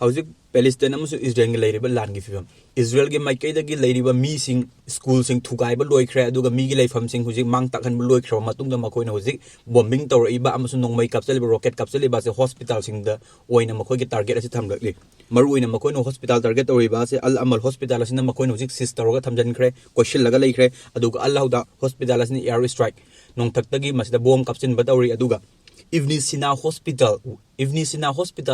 hauzik Palestine amusu Israel gi leiriba lan gi fibam Israel gi maikei da gi leiriba mi sing school sing Thugaiba loikre aduga mi gi leifam sing huzik mang takhan loikre matungda makoina huzik bombing tawriba amusu nongmai kapsaliba rocket kapsaliba se hospital sing da oina makoi gi target asi thamlakli maruina makoina hospital target tawriba se al amal hospital asina makoina huzik sister ga thamjan khre question laga leikre aduga allah da hospital asini air strike nong taktagi masida bomb kapsin batawri aduga Ivni Sina Hospital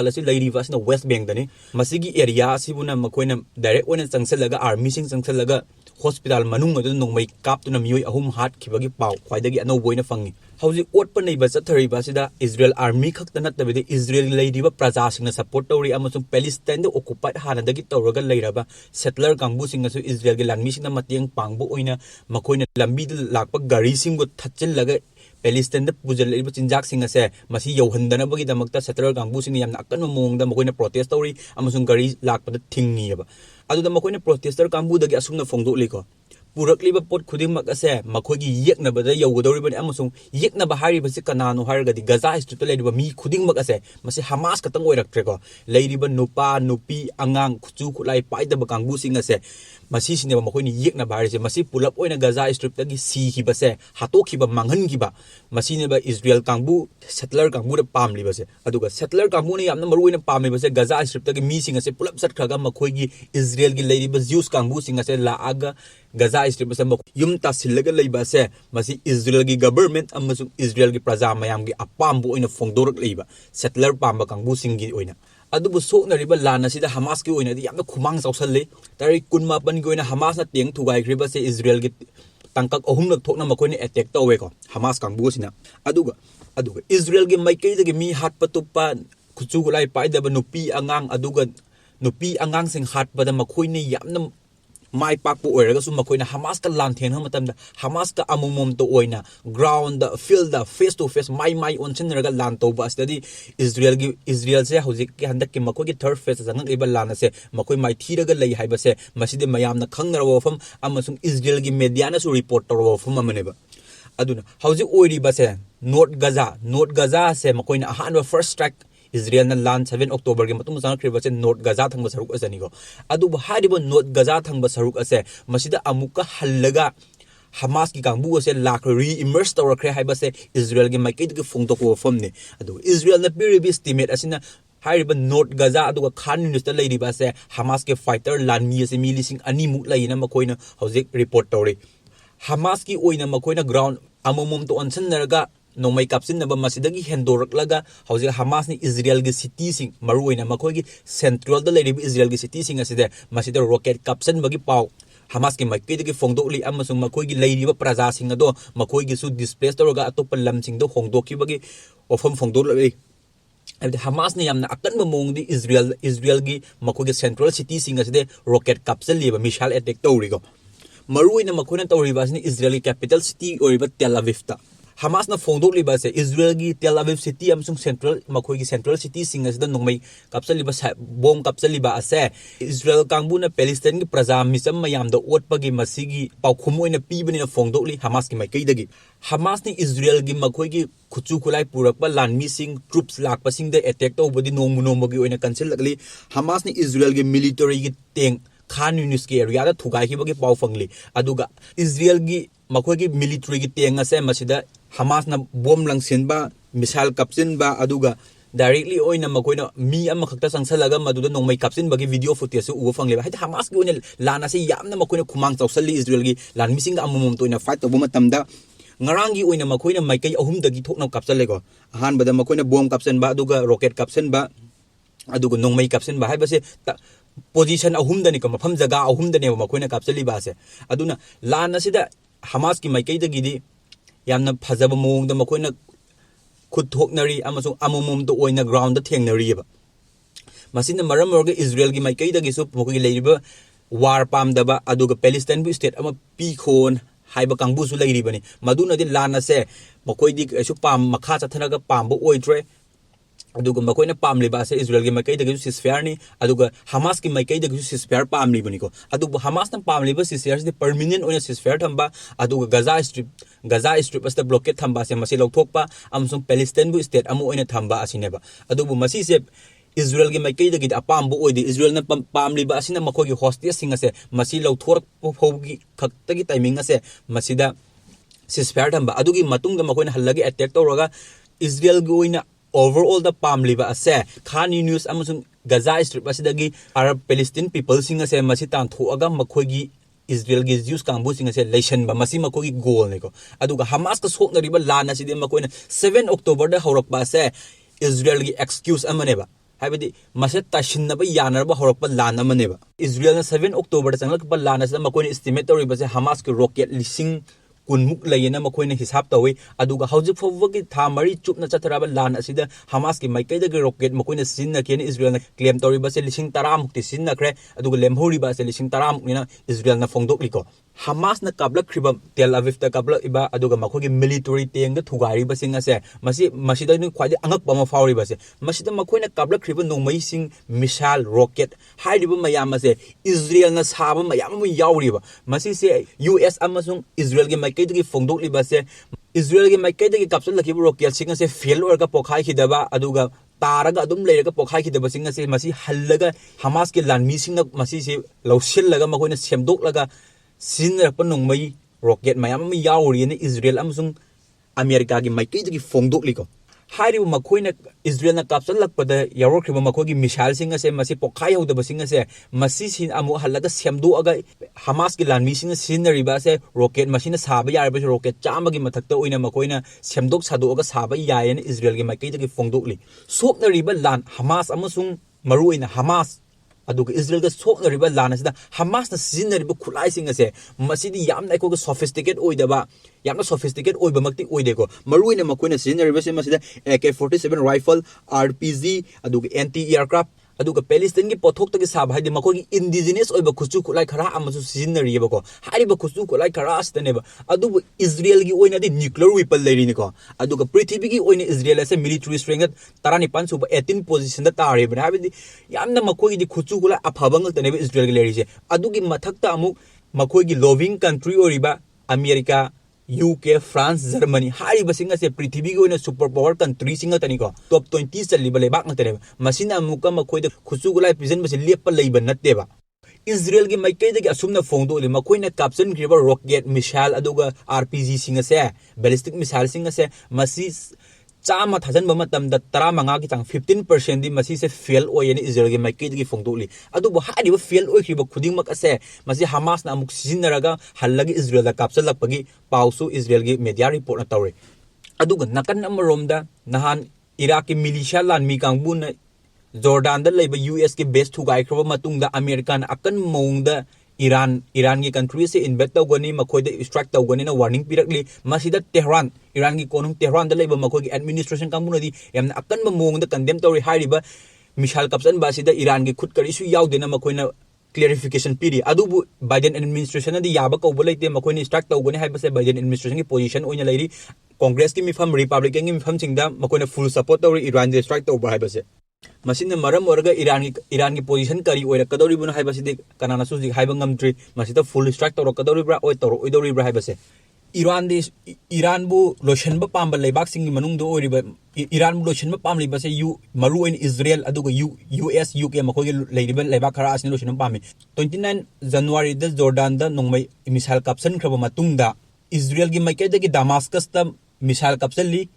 asi leiriba asina West Bank dani masigi area asibuna makoina direct one changselaga army sing changselaga hospital manung adu nongmai kap tuna mioi ahum hat khibagi pau khwaidagi ano boina fangi hauji ot pa nei ba chathariba sida Israel army khakta nattabidi Israel leiriba praja singna support tawri amasung Palestine de occupied hanadagi tawraga leiraba settler kangbu singasu Israel gi lanmi singna matiang pangbu oina makoina lambi lakpa gari singgo thatchillaga Palestine the Pujal Chinjak sing ase masi yohandana bagi damakta settler kangbu sing yamna akan momongda makoina protest tawri amasung gari lakpada thingi ba aduda makoina protester kangbu dagi asumna fongdo liko purakliba pot khudimmak ase makhogi yeknabada yogodoribani amasung yeknaba haribasi kanano hargadi Gaza Strip leidiba mi khudingmak ase masi Hamas katang oiraktreko leidiba nupa nupi angang khuchu khulai paidaba kangbu sing ase masi sineba makhoini yeknaba harise masi pulap oina Gaza Strip tagi si hibase hatokhiba manghan giba masi neba Israel kangbu settler kangbu da pamlibase aduga settler kangbu ni yamna maruina pamlibase Gaza Strip tagi mi sing ase pulap satkhraga makhoigi Israel gi leidiba Jews kangbu sing ase laaga Gaza Strip ase yum tasillaga leiba se masi Israel gi government amasung Israel gi praja mayam gi apambu oina fongdorak leiba settler pamba kangbu sing gi oina adubu soknariba lan asida Hamas gi oina di yamna khumang chausalle tarik kunma pan gi oina Hamas na teng thugai khriba se Israel gi tangkak ahum nak thokna makoina attack tawe ko Hamas kangbu sina aduga Israel gi maikei da gi mi hat patupa khuchu gulai paidaba nupi angang sing hat bada makoina yamna mai pakpu oiraga su makoina Hamas ka lanthen ha matamda Hamas ka amumom to oina ground field face to face mai onsinraga lan to ba study Israel se hojik ki handak ki makoi ki third phase jang iba lan ase makoi mai thiraga lei haiba se maside mayamna khangnarawa fam amasung Israel gi media na su report tarawa fam amaneba aduna hojik oiriba se North Gaza se makoina ahanwa first strike Israel na lan 7 October gi matung sang khriba se North Gaza thangba saruk asani go adu haribo North Gaza thangba saruk ase masida amuka hallaga Hamas ki kangbu ase lak re-immerse tawrakre haiba se Israel gi maikei gi fongtok ko famne adu Israel na peribi estimate asina haribo North Gaza adu Khan Yunus ta leiriba se Hamas ke fighter lan mi ase mi lising ani muk laina makoina hojik report tawri Hamas ki oina makoina ground amomom to onsan naraga nongmai kapsin naba masidagi hendoraklaga hauji Hamas ni Israel gi city sing maruina makoigi central da leiribi Israel gi city sing aside masida rocket kapsin bagi pau Hamas ki maikei gi fongdokli amasung makoigi leiriba praja sing ado makoigi su displace toroga atop lam sing do hongdoki bagi ofam fongdokli Hamas ni yamna akan mamong di Israel gi makoigi central city sing aside rocket kapsin liba missile attack tawrigo maruina makoina tawriba ni Israeli capital city oriba Tel Aviv ta Hamas na fongdok liba se Israel gi Tel Aviv city amsung central makoi gi central city sing asida nongmai kapsaliba bomb kapsaliba ase Israel kangbu na Palestine gi praja misam mayam da otpagi masigi paukhum oina pibani na fongdok li Hamas gi mai kaidagi Hamas ni Israel gi makoi gi khuchu khulai purakpa lanmi sing troops lakpa sing da attack to bodi nongmu gi oina cancel lagli Hamas ni Israel gi military gi tank Khan Yunus ki area da thugai hi bagi pau fangli aduga Israel gi makoi gi military gi tenga se masida Hamas na bomb langsin ba missile kapsin ba aduga directly oina makoina mi ama khakta sangsalaga maduda nongmai kapsin bagi video footage se uwa fangle ha Hamas gi oina lana se yamna makoina khumang chawsali Israel gi lan missing amumom to ina fight to buma tamda ngarangi oina makoina maikai ahum dagi thokna kapsale go ahan bada makoina bomb kapsin ba aduga rocket kapsin ba aduga nongmai kapsin ba haibase position ahum dani ka mafam jaga ahum dani makoina kapsali ba se aduna lana sida Hamas ki maikai dagi di yamna phajaba mongda makoina khut thoknari amasung amomom to oina ground da thengnari ba masina maram orga Israel gi maikai dagi su makogi leiriba war pam daba aduga Palestine bu state ama pi khon haiba kangbu su leiribani maduna di lana se makoi di su pam makha chathanaga pambo oitre aduga makoina pamliba se Israel gi makai dagi ceasefire ni aduga Hamas gi makai dagi ceasefire pamliba ni ko aduga Hamas na pamliba ceasefire ni permanent oina ceasefire thamba aduga Gaza Strip as the blockade thamba se masi lokthokpa amsung Palestine bu state amu oina thamba asineba adubu masi se Israel gi maikei da gi apam bu oidi Israel na pam liba asina makoi gi hostage singa se masi lauthor phogi khakta gi timing ase masida ceasefire thamba adugi matung da makoi na hallagi attack tawraga Israel gi oina overall the palm liba ase khani news amusung Gaza strip asidagi Arab Palestine people singa se masi tan thoaga makoi gi Israel gi Jews kangbu singa se lesion ba masi makoi gi goal ne ko aduga Hamas ka sokna riba lana sidi makoi na 7 October da horak ba se Israel gi excuse amane ba haibadi mase tashinna ba yanar ba horak ba lana amane ba Israel na 7 October da changlak ba lana se makoi na estimate riba se Hamas ki rocket lising kunmuk layena makoina hisab tawi aduga hauji fawgi thamari chupna chataraba lan asida Hamas ki maikei da rocket makoina sinna ken Israel na claim tori ba se lising taram mukti sinna kre aduga lemhori ba se lising taram muknina Israel na fongdok liko Hamas na kabla kriba Tel Aviv ta kabla iba aduga makogi military teng da thugari ba singa se masida ni khwadi angak ba ma fawri ba se masida makoina kabla kriba nongmai sing missile rocket hairiba mayam se Israel na saba mayam mu yawri ba masi se US amasung Israel ge maikei da fongdok liba se Israel ge maikei da kapsul laki rocket singa se fail or ka pokhai khidaba aduga taraga adum leiraga pokhai khidaba singa se masi hallaga Hamas ke lanmi singa masi se lawsil laga makoina semdok laga Sinner panongmai rocket mayam mi yawri ne Israel amusung America gi maikei gi fongdok liko hairi makoina Israel na kapsal lakpada yawrokriba makogi missile singa se masi pokhai hodaba singa se masi sin amu halaga semdu aga Hamas gi lanmi singa sinari ba se rocket machine saba yar ba rocket chama gi mathakta oina makoina semdok sadu aga saba yayen Israel gi maikei gi fongdok li sopna riba lan Hamas amusung maruina Hamas aduga Israel ga sokna riba lana sida Hamas na sizina riba khulai singa se masidi yamna ko sophisticated oidaba yamna sophisticated oiba makti oide ko maruina makoina sizina riba se masida AK-47 rifle RPG aduga anti-aircraft aduga Palestine gi pothok tagi sab haide makogi indigenous oiba khuchu khulai khara amasu sizina riba ko hariba khuchu khulai khara astaneba aduba Israel gi oina di nuclear weapon lerini ko aduga prithvi gi oina Israel ase military strength 15 suba 18 position da tare bana habidi yamna makogi di khuchu khulai afabang taneba Israel gi lerise adugi mathakta amuk makogi loving country oriba America UK France Germany hari basinga se prithvi gi oina super power country singa tani ko top 20 chaliba lebak na tane masina amuka makoi da khuchu gulai pisan basi lepa leiba natte ba Israel gi maikei da gi asumna fongdo le makoi na caption griba rocket missile aduga RPG singa se ballistic missile singa se masi chama thajan ba matam da 15 ki chang 15% di masi se fail oyeni Israel gi maikei gi fongdoli adu bo hari ba fail oi khiba khuding mak ase masi Hamas na amuk sizinaraga hallagi Israel da kapsal lakpagi pausu Israel gi media report na tawre aduga nakan amaromda nahan Iraq ki militia lan mi kangbu na Jordan da leba US ki base thugai khroba matung da American akan mong da Iran ki country se invest tawgani makoi da strike tawgani na warning pirakli masida Tehran Iran ki konung Tehran da leba makoi ki administration kangbu di yamna akan mong da condemn tawri hariba missile kapsan ba sida Iran ki khut kari su yaw de na makoi na clarification piri adubu Biden administration na di yaba ko bolai te makoi ni strike tawgani haiba se Biden administration ki position oina leiri Congress ki mifam Republican ki mifam singda makoi na full support tawri Iran de strike tawba haiba se masina maram orga Iran ki position kari oira kadori bun haiba sidi kanana su ji haiba ngamtri masita full strike tawro kadori bra oi tawro oidori bra haiba se Iran bu lotion ba pamba lebak singi manung do oriba Iran bu lotion ba pam liba se maru in Israel aduga US UK makogi leiba lebak khara asni lotion pami 29 January da Jordan da nongmai missile caption khaba matungda Israel gi maike da gi Damascus ta missile caption li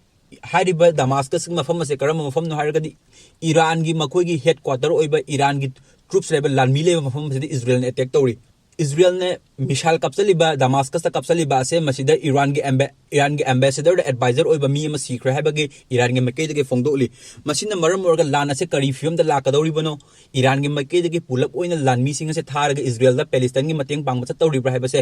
hariba Damascus mafam se karam mafam no hargadi Iran gi makogi headquarter oiba Iran gi troops level lan mi level mafam se Israel ne attack tawri Israel ne missile kapsaliba Damascus ta kapsaliba se masida Iran gi ambassador da advisor oiba mi ma secret habagi Iran gi makai de fongdoli masina maram orga lana se kari film da lakadori bano Iran gi makai de pulap oina lan mi singa se tharaga Israel da Palestine gi mateng pangma cha tawri bra habase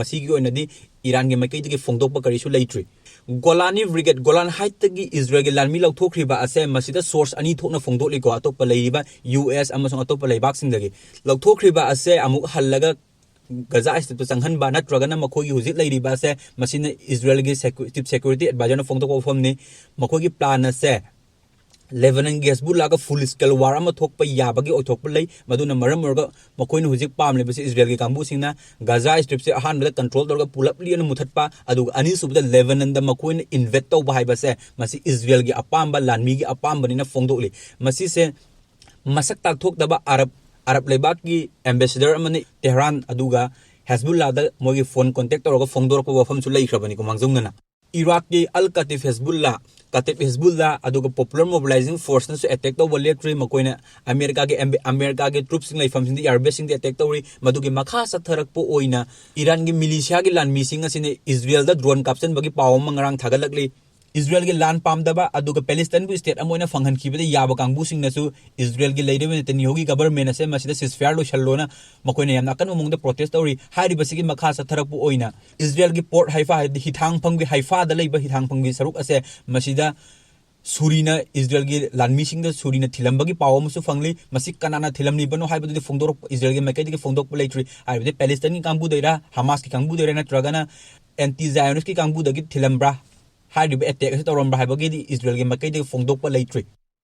masi gi oina di Iran gi makai de fongdok pa kari su leitri Golani Brigade Golan Height gi Israel gi lan mi law thokriba ase masida source ani thokna fongdoli ko atop leiba US amasong atop leibak singdagi law thokriba ase amuk hallaga Gaza state sanghan ba natraga na makoi hujit leiri ba se masina Israel gi security advisor na fongtok ofom ni makoi gi plan na se Lebanon gas bu laga full scale war ama thokpa yabagi othokpa lei maduna maram orga makoi nu hujik pam lebase Israel gi kambu singna Gaza strip se ahan mala control dorga pulap lian muthatpa adu ani subda Lebanon da makoi invest to ba hai ba se masi Israel gi apamba lanmi gi apamba ni na fongdok li masi se masak takthokdaba Arab leibakki ambassador amani Tehran aduga Hezbollah da mogi phone contact tawraga phongdorpa wafam chu leikrabani ko mangjongna Iraq ki al-Qatif Hezbollah aduga popular mobilizing force na su attack to volatry makoina America ge troops sing laifam sing air base sing attack tawri madugi makha sa tharak po oina Iran gi militia gi lan mi sing asine Israel da drone caption bagi pawam mangrang thagalakli Israel ge lan pamdaba aduga Palestine bu state amoina fanghan khibade yaba kangbu sing nasu Israel ge leide Netanyahu gi government ase masida ceasefire lo challona makoina yamna kan mongda protest tawri hari basigi makha sa tharak po oina Israel gi port Haifa hithang phangbi Haifa da leiba hithang phangbi saruk ase masida Surina Israel gi lanmi singda Surina thilambagi pawam su fangli masik kanana thilamni bano haibadu phongdorok Israel gi makai gi phongdok palaitri haibade Palestine gi kangbu deira Hamas ki kangbu deira na tragana anti Zionist ki kangbu dagi thilambra Hari be attack sa tawrambra haibagi Israel gi makai gi phongdok palaitri